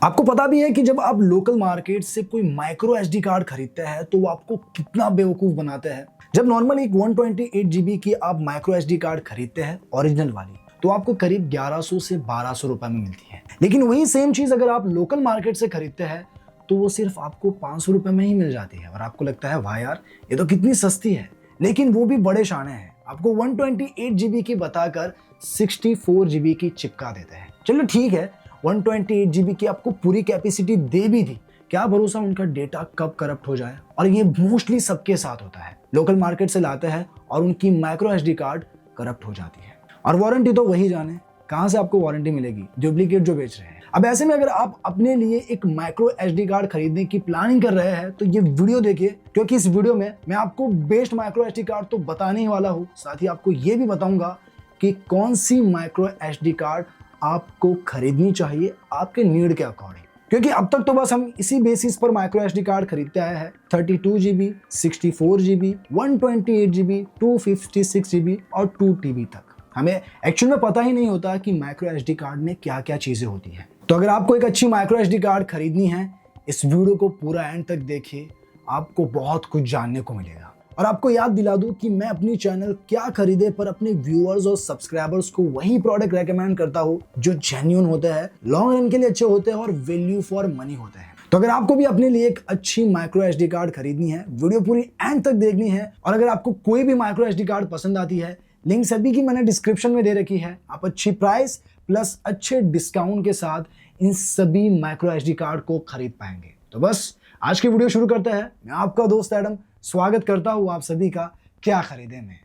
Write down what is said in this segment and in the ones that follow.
आपको पता भी है कि जब आप लोकल मार्केट से कोई माइक्रो एसडी कार्ड खरीदते हैं तो वो आपको कितना बेवकूफ बनाते हैं। जब नॉर्मल एक 128 जीबी की आप माइक्रो एसडी कार्ड खरीदते हैं ओरिजिनल वाली, तो आपको करीब 1100 से 1200 रुपए में मिलती है। लेकिन वही सेम चीज अगर आप लोकल मार्केट से खरीदते हैं तो वो सिर्फ आपको 500 रुपए में ही मिल जाती है और आपको लगता है वाह यार ये तो कितनी सस्ती है। लेकिन वो भी बड़े शाने हैं, आपको 128 जीबी की बताकर 64 जीबी की चिपका देते हैं। चलो ठीक है, 128 जीबी की आपको पूरी कैपेसिटी दे भी दी, क्या भरोसा उनका डेटा कब करप्ट हो जाए। और ये मोस्टली सबके साथ होता है, लोकल मार्केट से लाते हैं और उनकी माइक्रो एसडी कार्ड करप्ट हो जाती है। और वारंटी तो वही जाने कहां से आपको वारंटी मिलेगी, डुप्लीकेट जो बेच रहे हैं। अब ऐसे में अगर आप अपने लिए एक माइक्रो एसडी कार्ड खरीदने की प्लानिंग कर रहे हैं तो ये वीडियो देखिए, क्योंकि इस वीडियो में मैं आपको बेस्ट माइक्रो एसडी कार्ड तो बताने ही वाला हूँ, साथ ही आपको ये भी बताऊंगा कि कौन सी माइक्रो एसडी कार्ड आपको खरीदनी चाहिए आपके नीड के अकॉर्डिंग। क्योंकि अब तक तो बस हम इसी बेसिस पर माइक्रो एसडी कार्ड खरीदते आए हैं, 32 जीबी, 64 जीबी, 128 जीबी, 256 जीबी और 2 टीबी तक। हमें एक्चुअल में पता ही नहीं होता कि माइक्रो एसडी कार्ड में क्या क्या चीजें होती हैं। तो अगर आपको एक अच्छी माइक्रो एसडी कार्ड खरीदनी है, इस वीडियो को पूरा एंड तक देखिए, आपको बहुत कुछ जानने को मिलेगा। और आपको याद दिला दूं कि मैं अपनी चैनल क्या खरीदे पर अपने व्यूअर्स और सब्सक्राइबर्स को वही प्रोडक्ट रेकमेंड करता हूं जो जेन्युइन होते हैं, लॉन्ग रन के लिए अच्छे होते हैं और वैल्यू फॉर मनी होते हैं। तो अगर आपको भी अपने लिए एक अच्छी माइक्रो एसडी कार्ड खरीदनी है, वीडियो पूरी एंड तक देखनी है। और अगर आपको कोई भी माइक्रो एसडी कार्ड पसंद आती है, लिंक सभी की मैंने डिस्क्रिप्शन में दे रखी है। आप अच्छी प्राइस प्लस अच्छे डिस्काउंट के साथ इन सभी माइक्रो एसडी कार्ड को खरीद पाएंगे। तो बस आज की वीडियो शुरू करते हैं। मैं आपका दोस्त एडम स्वागत करता हूं आप सभी का क्या खरीदे में।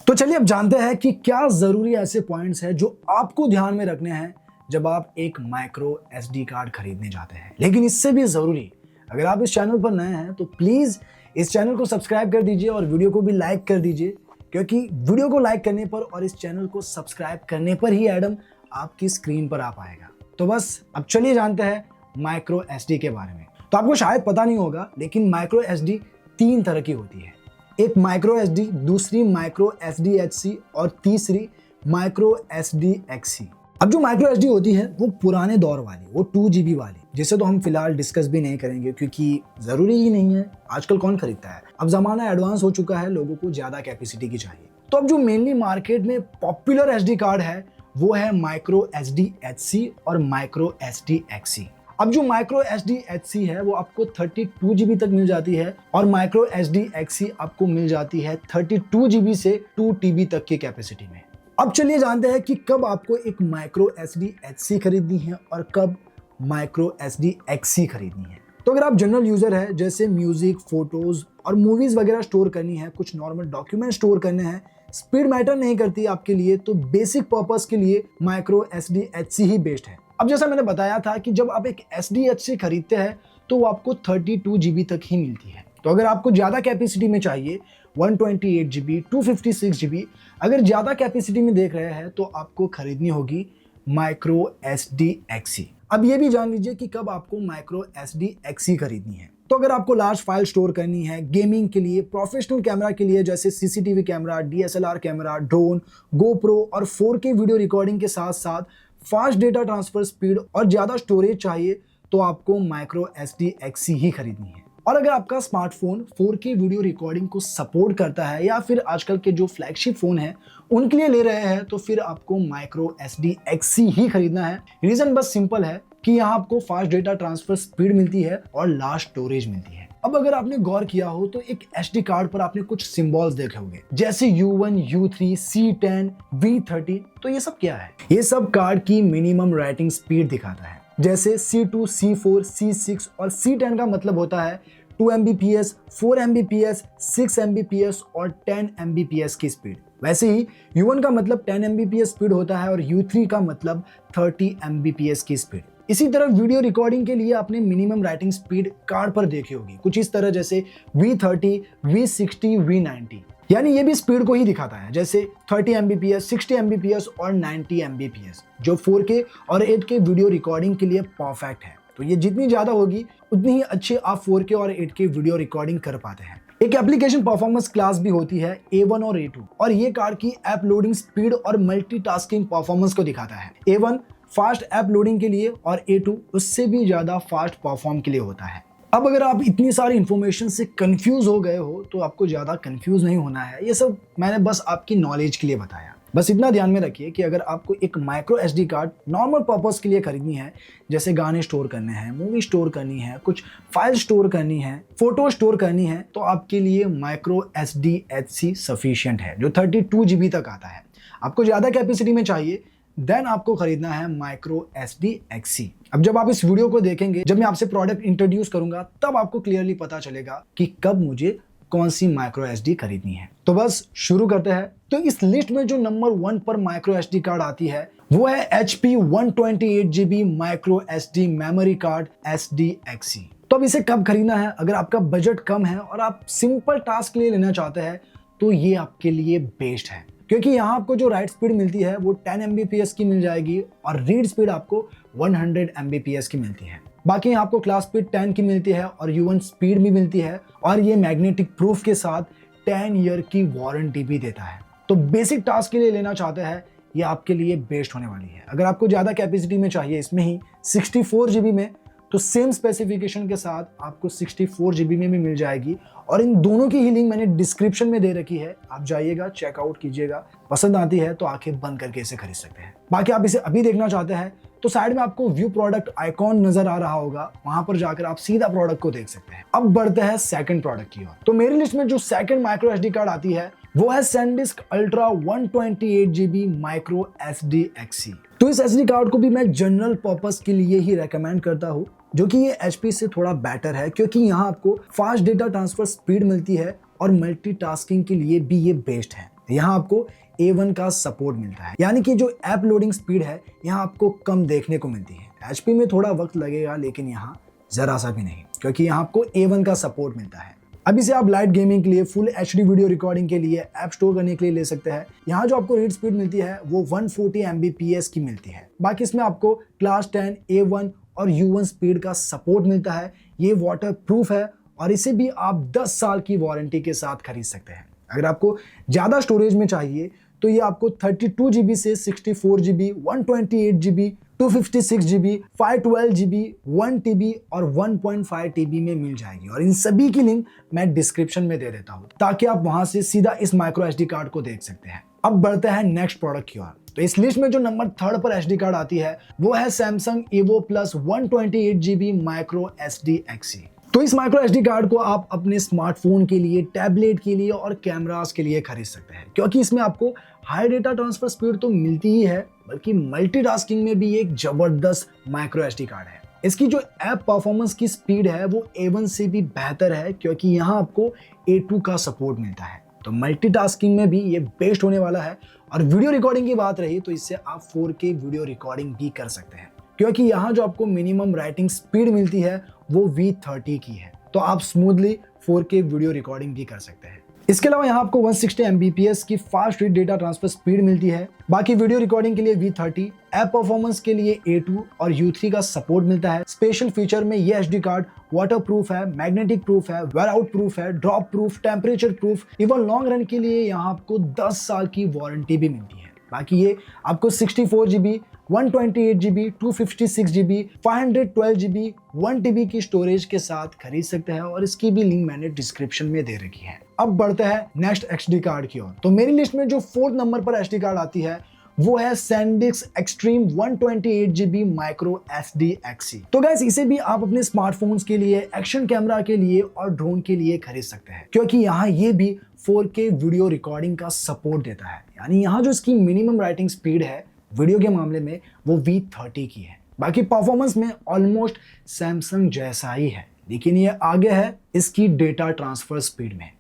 तो चलिए अब जानते हैं कि क्या जरूरी ऐसे पॉइंट्स हैं जो आपको ध्यान में रखने हैं जब आप एक माइक्रो एसडी कार्ड खरीदने जाते हैं। लेकिन इससे भी जरूरी, अगर आप इस चैनल पर नए हैं तो प्लीज इस चैनल को सब्सक्राइब कर दीजिए और वीडियो को भी लाइक कर दीजिए, क्योंकि वीडियो को लाइक करने पर और इस चैनल को सब्सक्राइब करने पर ही एडम आपकी स्क्रीन पर आ पाएगा। तो बस अब चलिए जानते हैं माइक्रो एसडी के बारे में। तो आपको शायद पता नहीं होगा, लेकिन माइक्रो एसडी 3 तरह की होती है। एक माइक्रो एसडी, दूसरी माइक्रो एसडी एचसी और तीसरी माइक्रो एसडी एक्सी। अब जो माइक्रो एसडी होती है वो पुराने दौर वाली, वो 2 जीबी वाली, जिसे तो हम फिलहाल डिस्कस भी नहीं करेंगे क्योंकि जरूरी ही नहीं है। आजकल कौन खरीदता है, अब जमाना एडवांस हो चुका है, लोगों को ज्यादा कैपेसिटी की चाहिए। तो अब जो मेनली मार्केट में पॉपुलर एसडी कार्ड है वो है माइक्रो एसडी एचसी और माइक्रो एसडी एक्सी। अब जो माइक्रो एसडी एचसी है वो आपको 32 जीबी तक मिल जाती है और माइक्रो एसडी एक्सी आपको मिल जाती है 32 जीबी से 2 टीबी तक की कैपेसिटी में। अब चलिए जानते हैं कि कब आपको एक माइक्रो एसडी एचसी खरीदनी है और कब माइक्रो एसडी एक्सी खरीदनी है। तो अगर आप जनरल यूजर है, जैसे म्यूजिक, फोटोज और मूवीज वगैरह स्टोर करनी है, कुछ नॉर्मल डॉक्यूमेंट स्टोर करने हैं, स्पीड मैटर नहीं करती आपके लिए, तो बेसिक पर्पस के लिए माइक्रो एसडी एचसी ही बेस्ट है। अब जैसा मैंने बताया था कि जब आप एक एसडी एचसी खरीदते हैं तो वो आपको 32 जीबी तक ही मिलती है। तो अगर आपको ज्यादा कैपेसिटी में चाहिए, 128 जीबी, 256 जीबी, अगर ज्यादा कैपेसिटी में देख रहे हैं तो आपको खरीदनी होगी माइक्रो एसडी एक्सी। अब ये भी जान लीजिए कि कब आपको माइक्रो एसडी एक्सी खरीदनी है। तो अगर आपको लार्ज फाइल स्टोर करनी है, गेमिंग के लिए, प्रोफेशनल कैमरा के लिए जैसे CCTV camera, DSLR camera, drone, GoPro और 4K वीडियो रिकॉर्डिंग के साथ साथ फास्ट डेटा ट्रांसफर स्पीड और ज्यादा स्टोरेज चाहिए, तो आपको माइक्रो एसडी एक्सी ही खरीदनी है। और अगर आपका स्मार्टफोन 4K वीडियो रिकॉर्डिंग को सपोर्ट करता है या फिर आजकल के जो फ्लैगशिप फोन है उनके लिए ले रहे हैं, तो फिर आपको माइक्रो एसडी एक्सी ही खरीदना है। रीजन बस सिंपल है कि यहाँ आपको फास्ट डेटा ट्रांसफर स्पीड मिलती है और लार्ज स्टोरेज मिलती है। अब अगर आपने गौर किया हो तो एक एसडी कार्ड पर आपने कुछ सिंबल्स देखे होंगे, जैसे U1, U3, C10, V30। तो ये सब क्या है? ये सब कार्ड की मिनिमम राइटिंग स्पीड दिखाता है। जैसे C2, C4, C6 और C10 का मतलब होता है 2 Mbps, 4 Mbps, 6 Mbps और 10 Mbps की स्पीड। वैसे ही U1 का मतलब 10 Mbps स्पीड होता है और U3 का मतलब 30 Mbps की स्पीड। इसी तरह वीडियो रिकॉर्डिंग के लिए आपने मिनिमम राइटिंग स्पीड कार्ड पर देखी होगी, कुछ इस तरह जैसे V30, V60, V90। यानी ये भी स्पीड को ही दिखाता है, जैसे 30 Mbps, 60 Mbps और 90 Mbps, जो 4K और 8K वीडियो रिकॉर्डिंग के लिए परफेक्ट है। तो ये जितनी ज्यादा होगी उतनी ही अच्छी आप 4K और 8K वीडियो रिकॉर्डिंग कर पाते हैं। एक एप्लीकेशन परफॉर्मेंस क्लास भी होती है A1 और A2 और ये कार्ड की ऐप लोडिंग स्पीड और मल्टीटास्किंग परफॉर्मेंस को दिखाता है। A1 फास्ट ऐप लोडिंग के लिए और A2 उससे भी ज्यादा फास्ट परफॉर्म के लिए होता है। अब अगर आप इतनी सारी इंफॉर्मेशन से कंफ्यूज हो गए हो तो आपको ज्यादा कंफ्यूज नहीं होना है, ये सब मैंने बस आपकी नॉलेज के लिए बताया। बस इतना ध्यान में रखिए कि अगर आपको एक micro SD card normal purpose के लिए खरीदनी है, जैसे गाने स्टोर करने हैं, मूवी स्टोर करनी है, कुछ फाइल स्टोर करनी है, फोटो स्टोर करनी है, तो आपके लिए माइक्रो SDHC सफिशिएंट है जो 32 GB तक आता है। आपको ज़्यादा कैपेसिटी में चाहिए देन आपको खरीदना है माइक्रो SDXC। अब जब आप इस वीडियो को देखेंगे, जब मैं आपसे प्रोडक्ट इंट्रोड्यूस करूंगा, तब आपको क्लियरली पता चलेगा कि कब मुझे कौन सी माइक्रो SD खरीदनी है। तो बस शुरू करते हैं। तो इस लिस्ट में जो नंबर 1 पर माइक्रो SD कार्ड आती है वो है HP 128 GB micro SD memory card SDXC। तो अब इसे कब खरीदना है? अगर आपका बजट कम है और आप सिंपल टास्क के लिए लेना चाहते हैं तो ये आपके लिए बेस्ट है, क्योंकि यहाँ आपको जो राइट स्पीड मिलती है वो 10 Mbps की मिल जाएगी और रीड स्पीड आपको 100 Mbps की मिलती है। बाकी यहाँ आपको क्लास स्पीड 10 की मिलती है और U1 स्पीड भी मिलती है और ये मैग्नेटिक प्रूफ के साथ 10 ईयर की वारंटी भी देता है। तो बेसिक टास्क के लिए लेना चाहते हैं, ये आपके लिए बेस्ट होने वाली है। अगर आपको ज़्यादा कैपेसिटी में चाहिए, इसमें ही 64 GB में, तो सेम स्पेसिफिकेशन के साथ आपको 64 GB में भी मिल जाएगी और इन दोनों की ही लिंक मैंने डिस्क्रिप्शन में दे रखी है। आप जाइएगा, चेकआउट कीजिएगा, पसंद आती है तो आंखें बंद करके इसे खरीद सकते हैं। बाकी आप इसे अभी देखना चाहते हैं तो साइड में आपको व्यू प्रोडक्ट आइकॉन नजर आ रहा होगा, वहां पर जाकर आप सीधा प्रोडक्ट को देख सकते हैं। अब बढ़ते हैं सेकंड प्रोडक्ट की ओर। तो मेरी लिस्ट में जो सेकंड माइक्रो SD कार्ड आती है वो है SanDisk Ultra 128 GB micro SDXC। तो इस SD कार्ड को भी मैं जनरल पर्पस के लिए ही रेकमेंड करता हूँ, जो कि ये HP से थोड़ा बेटर है, क्योंकि यहाँ आपको फास्ट डेटा ट्रांसफर स्पीड मिलती है और मल्टीटास्किंग के लिए भी ये बेस्ट है। यहाँ आपको A1 का सपोर्ट मिलता है, यानी कि जो ऐप लोडिंग स्पीड है यहाँ आपको कम देखने को मिलती है। HP में थोड़ा वक्त लगेगा, लेकिन यहाँ जरा सा भी नहीं, क्योंकि यहाँ आपको A1 का सपोर्ट मिलता है। अब इसे आप लाइट गेमिंग के लिए, फुल HD वीडियो रिकॉर्डिंग के लिए, ऐप स्टोर करने के लिए ले सकते हैं। यहाँ जो आपको रीड स्पीड मिलती है वो 140 Mbps की मिलती है। बाकी इसमें आपको क्लास 10, A1 और U1 स्पीड का सपोर्ट मिलता है। ये वाटर प्रूफ है और इसे भी आप 10 साल की वारंटी के साथ खरीद सकते हैं। अगर आपको ज़्यादा स्टोरेज में चाहिए तो ये आपको 32 GB से 64 GB, 128 GB, 256 GB, 512 GB, 1 TB और 1.5 TB में मिल जाएगी और इन सभी की लिंक मैं डिस्क्रिप्शन में दे देता हूँ, ताकि आप वहां से सीधा इस माइक्रो SD कार्ड को देख सकते हैं। अब बढ़ते हैं नेक्स्ट प्रोडक्ट की ओर। तो इस लिस्ट में जो नंबर 3 पर SD कार्ड आती है वो है Samsung Evo Plus 128 GB micro SDXC। तो इस माइक्रो SD कार्ड को आप अपने स्मार्टफोन के लिए, टैबलेट के लिए और कैमरास के लिए खरीद सकते हैं, क्योंकि इसमें आपको हाई डेटा ट्रांसफर स्पीड तो मिलती ही है, बल्कि मल्टीटास्किंग में भी एक जबरदस्त माइक्रो SD कार्ड है। इसकी जो ऐप परफॉर्मेंस की स्पीड है वो A1 से भी बेहतर है, क्योंकि यहाँ आपको A2 का सपोर्ट मिलता है। तो मल्टीटास्किंग में भी ये बेस्ट होने वाला है। और वीडियो रिकॉर्डिंग की बात रही तो इससे आप 4K वीडियो रिकॉर्डिंग भी कर सकते हैं, क्योंकि यहाँ जो आपको मिनिमम राइटिंग स्पीड मिलती है वो V30 की है, तो आप स्मूथली 4K वीडियो रिकॉर्डिंग भी कर सकते हैं। इसके अलावा यहाँ आपको 160 Mbps की fast read data transfer speed मिलती है। बाकी वीडियो रिकॉर्डिंग के लिए V30, ऐप परफॉर्मेंस के लिए A2 और U3 का सपोर्ट मिलता है। स्पेशल फीचर में ये SD कार्ड वाटर प्रूफ है, मैग्नेटिक प्रूफ है, वेयर आउट प्रूफ है, drop proof, temperature proof, even long run के लिए यहाँ आपको 10 साल की वारंटी भी मिलती है। बाकी ये आपको 64 GB, 128 GB, 256 GB, 512 GB, 1 TB की स्टोरेज के साथ खरीद सकते हैं और इसकी भी लिंक मैंने डिस्क्रिप्शन में दे रखी है। अब बढ़ते हैं नेक्स्ट SD कार्ड की ओर। तो मेरी लिस्ट में जो 4th नंबर पर SD कार्ड आती है वो है SanDisk Extreme 128 GB micro SDXC। तो गाइस इसे भी आप अपने स्मार्टफोन्स के लिए, एक्शन कैमरा के लिए और ड्रोन के लिए खरीद सकते हैं, क्योंकि यहाँ ये भी 4K वीडियो रिकॉर्डिंग का सपोर्ट देता है। यानी यहाँ जो इसकी मिनिमम राइटिंग स्पीड है वीडियो के मामले में वो V30 की है। बाकी परफॉर्मेंस में ऑलमोस्ट सैमसंग जैसा ही है, लेकिन ये आगे है इसकी डेटा ट्रांसफर स्पीड में,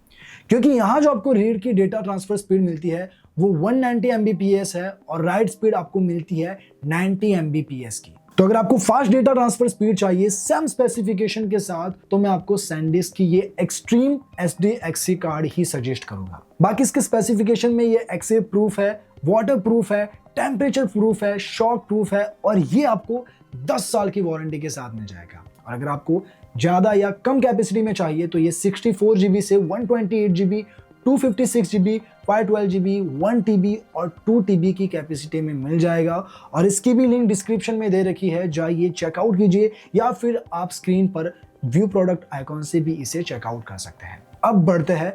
क्योंकि यहाँ जो आपको रीड की डेटा ट्रांसफर स्पीड मिलती है वो 190 Mbps है और राइट स्पीड आपको मिलती है 90 Mbps की। तो अगर आपको फास्ट डेटा ट्रांसफर स्पीड चाहिए सेम स्पेसिफिकेशन के साथ, तो मैं आपको SanDisk की ये एक्सट्रीम SDXC कार्ड ही सजेस्ट करूंगा। बाकी इसके स्पेसिफिकेशन में ये एक्से प्रूफ है, वाटर प्रूफ है, टेम्परेचर प्रूफ है, शॉक प्रूफ है और ये आपको 10 साल की वारंटी के साथ मिल जाएगा। और अगर आपको ज़्यादा या कम कैपेसिटी में चाहिए तो ये 64 GB से 128 GB, 256 GB, 512 GB, 1 TB और 2 TB की कैपेसिटी में मिल जाएगा। और इसकी भी लिंक डिस्क्रिप्शन में दे रखी है, जाइए चेकआउट कीजिए या फिर आप स्क्रीन पर व्यू प्रोडक्ट आइकॉन से भी इसे चेकआउट कर सकते हैं। अब बढ़ते हैं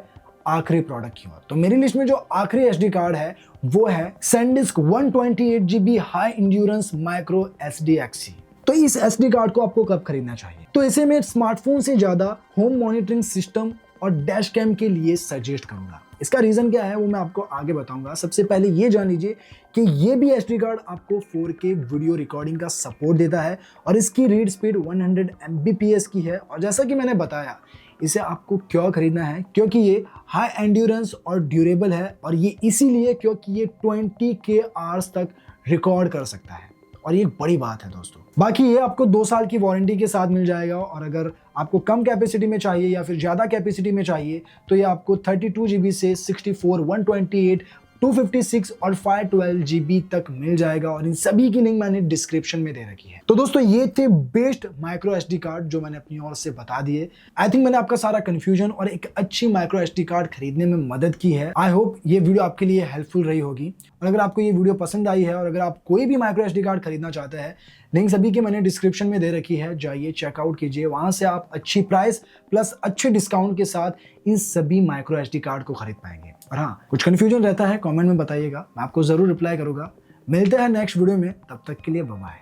आखिरी प्रोडक्ट की ओर। तो मेरी लिस्ट में जो आखिरी एसडी कार्ड है वो है SanDisk 128 GB high endurance micro SD XC। तो इस एसडी कार्ड को आपको कब खरीदना चाहिए? तो इसे मैं स्मार्टफोन से ज्यादा होम मॉनिटरिंग सिस्टम और डैश कैम के लिए सजेस्ट करूंगा। इसका रीजन क्या है वो मैं आपको आगे बताऊंगा। सबसे पहले ये जान लीजिए कि ये भी एसडी कार्ड आपको 4K वीडियो रिकॉर्डिंग का सपोर्ट देता है और इसकी रीड स्पीड 100 Mbps की है। और जैसा कि मैंने बताया, इसे आपको क्यों खरीदना है, क्योंकि ये हाई एंड्योरेंस और ड्यूरेबल है। और ये इसीलिए क्योंकि ये 20K आवर्स तक रिकॉर्ड कर सकता है और ये एक बड़ी बात है दोस्तों। बाकी ये आपको 2 साल की वारंटी के साथ मिल जाएगा। और अगर आपको कम कैपेसिटी में चाहिए या फिर ज़्यादा कैपेसिटी में चाहिए तो ये आपको 32 GB से 64, 128, 256 और 512 GB तक मिल जाएगा। और इन सभी की लिंक मैंने डिस्क्रिप्शन में दे रखी है। तो दोस्तों ये थे बेस्ट माइक्रो एसडी कार्ड जो मैंने अपनी ओर से बता दिए। आई थिंक मैंने आपका सारा कंफ्यूजन और एक अच्छी माइक्रो एसडी कार्ड खरीदने में मदद की है। आई होप ये वीडियो आपके लिए हेल्पफुल रही होगी। और अगर आपको ये वीडियो पसंद आई है और अगर आप कोई भी माइक्रो एसडी कार्ड खरीदना चाहते हैं, लिंक सभी की मैंने डिस्क्रिप्शन में दे रखी है, जाइए चेकआउट कीजिए। वहां से आप अच्छी प्राइस प्लस अच्छे डिस्काउंट के साथ इन सभी माइक्रो एसडी कार्ड को खरीद पाएंगे। और हाँ, कुछ कंफ्यूजन रहता है कमेंट में बताइएगा, मैं आपको जरूर रिप्लाई करूंगा। मिलते हैं नेक्स्ट वीडियो में, तब तक के लिए बाय बाय।